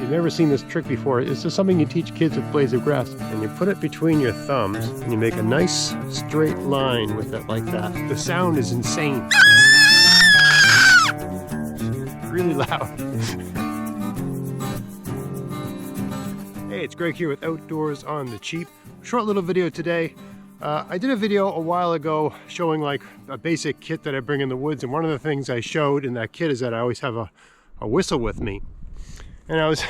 you've never seen this trick before, it's just something you teach kids with blades of grass. And you put it between your thumbs and you make a nice straight line with it like that. The sound is insane. Really loud. Hey, it's Greg here with Outdoors on the Cheap. Short little video today. I did a video a while ago showing like a basic kit that I bring in the woods, and one of the things I showed in that kit is that I always have a whistle with me. And I was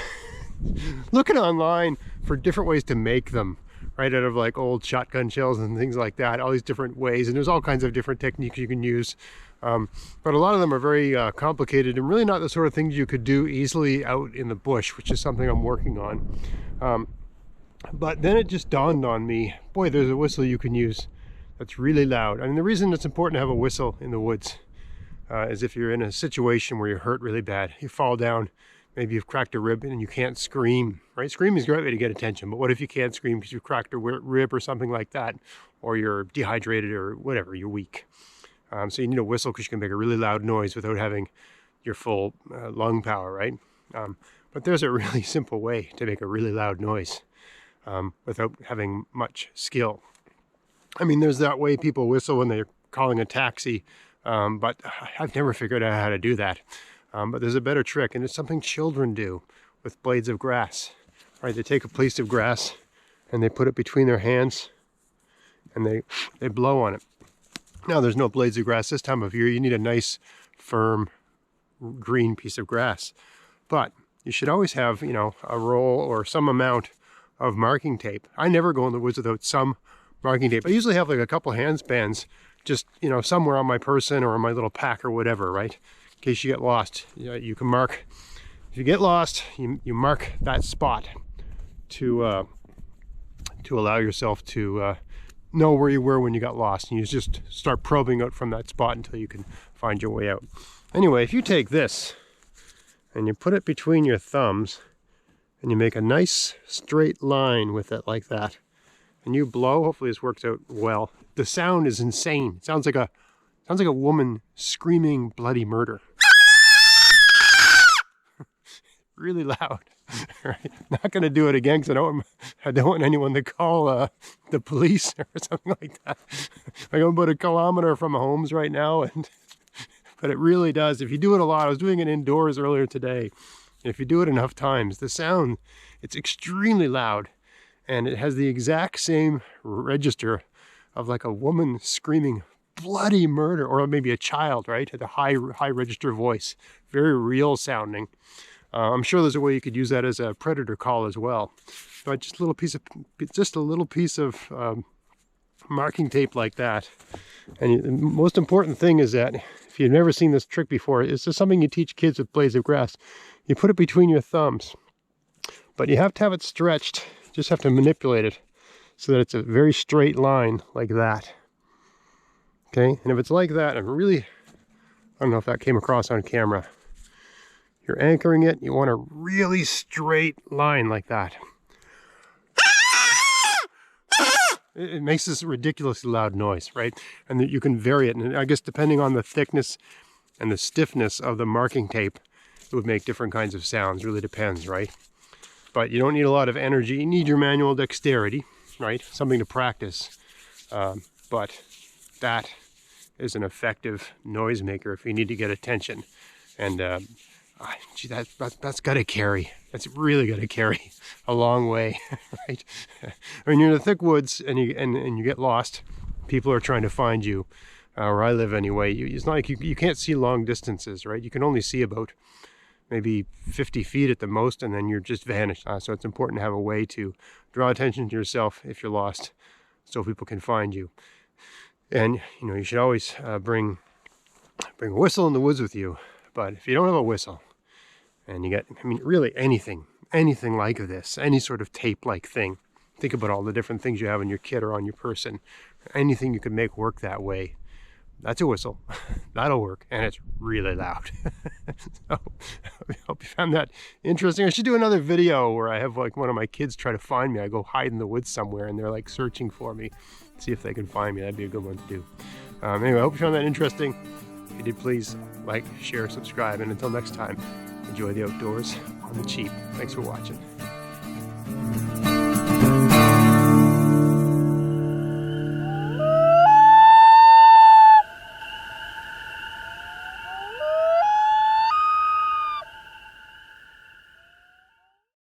looking online for different ways to make them, right, out of like old shotgun shells and things like that, all these different ways, and there's all kinds of different techniques you can use. But a lot of them are very complicated and really not the sort of things you could do easily out in the bush, which is something I'm working on. But then it just dawned on me, boy, there's a whistle you can use that's really loud. I mean, the reason it's important to have a whistle in the woods is if you're in a situation where you're hurt really bad, you fall down, maybe you've cracked a rib and you can't scream, right? Screaming is a great way to get attention, but what if you can't scream because you've cracked a rib or something like that, or you're dehydrated or whatever, you're weak. So you need a whistle because you can make a really loud noise without having your full lung power, right? But there's a really simple way to make a really loud noise without having much skill. I mean, there's that way people whistle when they're calling a taxi, but I've never figured out how to do that. But there's a better trick, and it's something children do with blades of grass, right? They take a piece of grass and they put it between their hands and they blow on it. Now, there's no blades of grass this time of year. You need a nice, firm, green piece of grass. But you should always have, you know, a roll or some amount of marking tape. I never go in the woods without some marking tape. I usually have like a couple handspands just, you know, somewhere on my person or in my little pack or whatever, right? In case you get lost. You can mark, if you get lost, you mark that spot to allow yourself to know where you were when you got lost, and you just start probing out from that spot until you can find your way out. Anyway, if you take this and you put it between your thumbs and you make a nice straight line with it like that, and you blow, hopefully this works out well. The sound is insane. It sounds like a woman screaming bloody murder. Really loud. Right? Not going to do it again because I don't want anyone to call the police or something like that. I'm about a kilometer from homes right now, but it really does. If you do it a lot, I was doing it indoors earlier today. If you do it enough times, the sound, it's extremely loud, and it has the exact same register of like a woman screaming bloody murder, or maybe a child, right? At a high register voice, very real sounding. I'm sure there's a way you could use that as a predator call as well. But just a little piece of marking tape like that. And the most important thing is that if you've never seen this trick before, it's just something you teach kids with blades of grass. You put it between your thumbs, but you have to have it stretched. You just have to manipulate it so that it's a very straight line like that. Okay, and if it's like that, I don't know if that came across on camera. You're anchoring it, you want a really straight line like that. It makes this ridiculously loud noise, right? And you can vary it, and I guess depending on the thickness and the stiffness of the marking tape, it would make different kinds of sounds. Really depends, right? But you don't need a lot of energy. You need your manual dexterity, right? Something to practice. But that is an effective noisemaker if you need to get attention. And gee, that's got to carry. That's really got to carry a long way, right? When you're in the thick woods and you get lost, people are trying to find you. Where I live anyway, it's not like you can't see long distances, right? You can only see about maybe 50 feet at the most, and then you're just vanished. So it's important to have a way to draw attention to yourself if you're lost, so people can find you. And you know, you should always bring a whistle in the woods with you. But if you don't have a whistle, and you get, I mean, really anything like this, any sort of tape-like thing. Think about all the different things you have in your kit or on your person. Anything you can make work that way. That's a whistle. That'll work, and it's really loud. So, I hope you found that interesting. I should do another video where I have like one of my kids try to find me. I go hide in the woods somewhere, and they're like searching for me. See if they can find me. That'd be a good one to do. Anyway, I hope you found that interesting. If you did, please like, share, subscribe, and until next time, enjoy the outdoors. on the cheap. Thanks for watching.